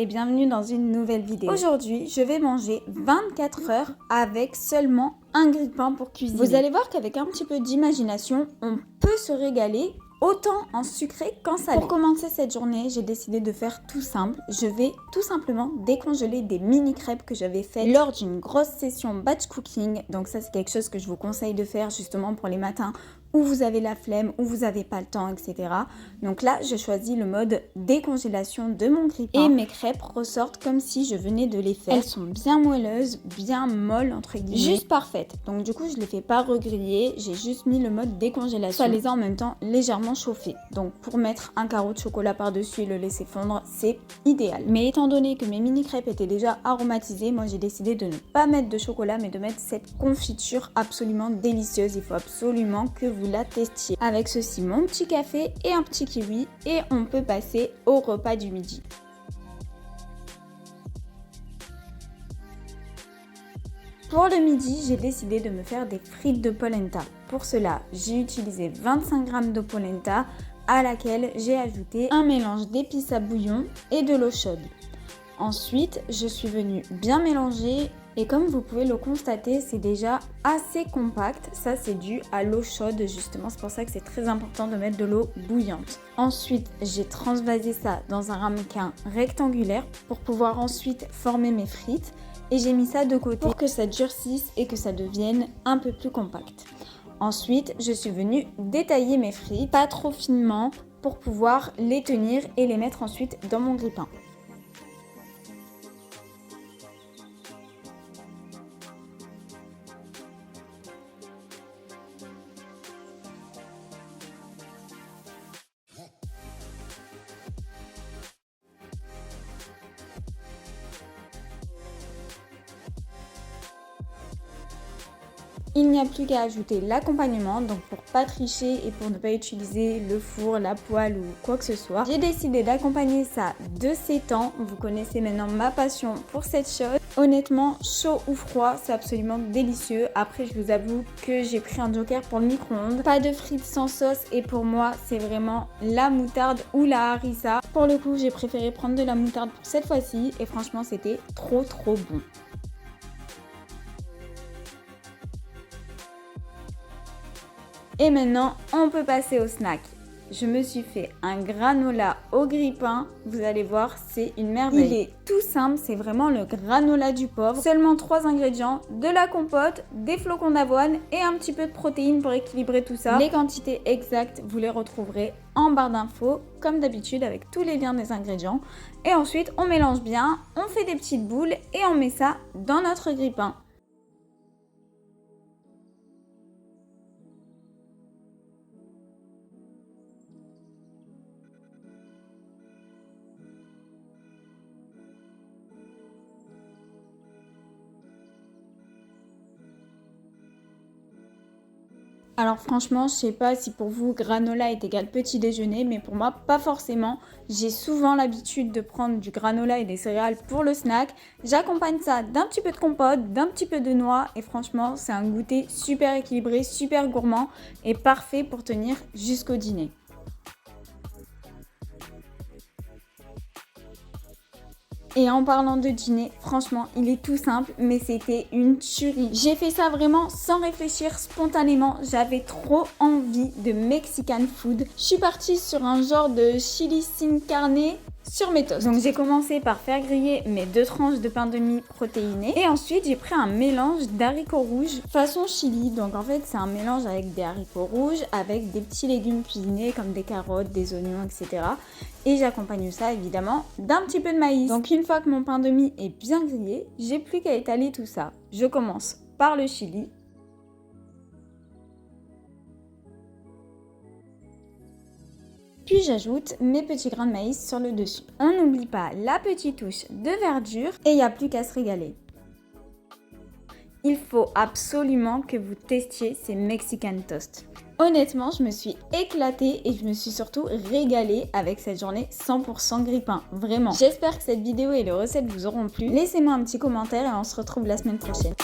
bienvenue dans une nouvelle vidéo. Aujourd'hui, je vais manger 24 heures avec seulement un grille-pain pour cuisiner. Vous allez voir qu'avec un petit peu d'imagination, on peut se régaler autant en sucré qu'en salé. Pour commencer cette journée, j'ai décidé de faire tout simple. Je vais tout simplement décongeler des mini crêpes que j'avais faites lors d'une grosse session batch cooking. Donc ça, c'est quelque chose que je vous conseille de faire justement pour les matins où vous avez la flemme, où vous n'avez pas le temps, etc. Donc là, je choisis le mode décongélation de mon grille-pain. Et mes crêpes ressortent comme si je venais de les faire. Elles sont bien moelleuses, bien molles entre guillemets. Juste parfaites. Donc du coup, je ne les fais pas regriller. J'ai juste mis le mode décongélation. Ça les a en même temps légèrement chauffées. Donc pour mettre un carreau de chocolat par-dessus et le laisser fondre, c'est idéal. Mais étant donné que mes mini crêpes étaient déjà aromatisées, moi j'ai décidé de ne pas mettre de chocolat, mais de mettre cette confiture absolument délicieuse. Il faut absolument que vous la testiez. Avec ceci, mon petit café et un petit kiwi, et on peut passer au repas du midi. Pour le midi, j'ai décidé de me faire des frites de polenta. Pour cela, j'ai utilisé 25 g de polenta à laquelle j'ai ajouté un mélange d'épices à bouillon et de l'eau chaude. Ensuite, je suis venue bien mélanger et comme vous pouvez le constater, c'est déjà assez compact. Ça, c'est dû à l'eau chaude justement. C'est pour ça que c'est très important de mettre de l'eau bouillante. Ensuite, j'ai transvasé ça dans un ramequin rectangulaire pour pouvoir ensuite former mes frites. Et j'ai mis ça de côté pour que ça durcisse et que ça devienne un peu plus compact. Ensuite, je suis venue détailler mes frites, pas trop finement, pour pouvoir les tenir et les mettre ensuite dans mon grille-pain. Il n'y a plus qu'à ajouter l'accompagnement, donc pour pas tricher et pour ne pas utiliser le four, la poêle ou quoi que ce soit. J'ai décidé d'accompagner ça de 7 ans. Vous connaissez maintenant ma passion pour cette chose. Honnêtement, chaud ou froid, c'est absolument délicieux. Après, je vous avoue que j'ai pris un joker pour le micro-ondes. Pas de frites sans sauce et pour moi, c'est vraiment la moutarde ou la harissa. Pour le coup, j'ai préféré prendre de la moutarde pour cette fois-ci et franchement, c'était trop bon. Et maintenant, on peut passer au snack. Je me suis fait un granola au grille-pain. Vous allez voir, c'est une merveille. Il est tout simple, c'est vraiment le granola du pauvre. Seulement 3 ingrédients, de la compote, des flocons d'avoine et un petit peu de protéines pour équilibrer tout ça. Les quantités exactes, vous les retrouverez en barre d'infos, comme d'habitude avec tous les liens des ingrédients. Et ensuite, on mélange bien, on fait des petites boules et on met ça dans notre grille-pain. Alors franchement, je sais pas si pour vous granola est égal petit déjeuner, mais pour moi pas forcément. J'ai souvent l'habitude de prendre du granola et des céréales pour le snack. J'accompagne ça d'un petit peu de compote, d'un petit peu de noix et franchement c'est un goûter super équilibré, super gourmand et parfait pour tenir jusqu'au dîner. Et en parlant de dîner, franchement, il est tout simple, mais c'était une tuerie. J'ai fait ça vraiment sans réfléchir, spontanément. J'avais trop envie de Mexican food. Je suis partie sur un genre de chili sin carne sur mes toasts. Donc j'ai commencé par faire griller mes 2 tranches de pain de mie protéiné. Et ensuite, j'ai pris un mélange d'haricots rouges façon chili. Donc en fait, c'est un mélange avec des haricots rouges, avec des petits légumes cuisinés comme des carottes, des oignons, etc. Et j'accompagne ça évidemment d'un petit peu de maïs. Donc une fois que mon pain de mie est bien grillé, j'ai plus qu'à étaler tout ça. Je commence par le chili. Puis j'ajoute mes petits grains de maïs sur le dessus. On n'oublie pas la petite touche de verdure et il n'y a plus qu'à se régaler. Il faut absolument que vous testiez ces Mexican toast. Honnêtement, je me suis éclatée et je me suis surtout régalée avec cette journée 100% grille-pain. Vraiment. J'espère que cette vidéo et les recettes vous auront plu. Laissez-moi un petit commentaire et on se retrouve la semaine prochaine.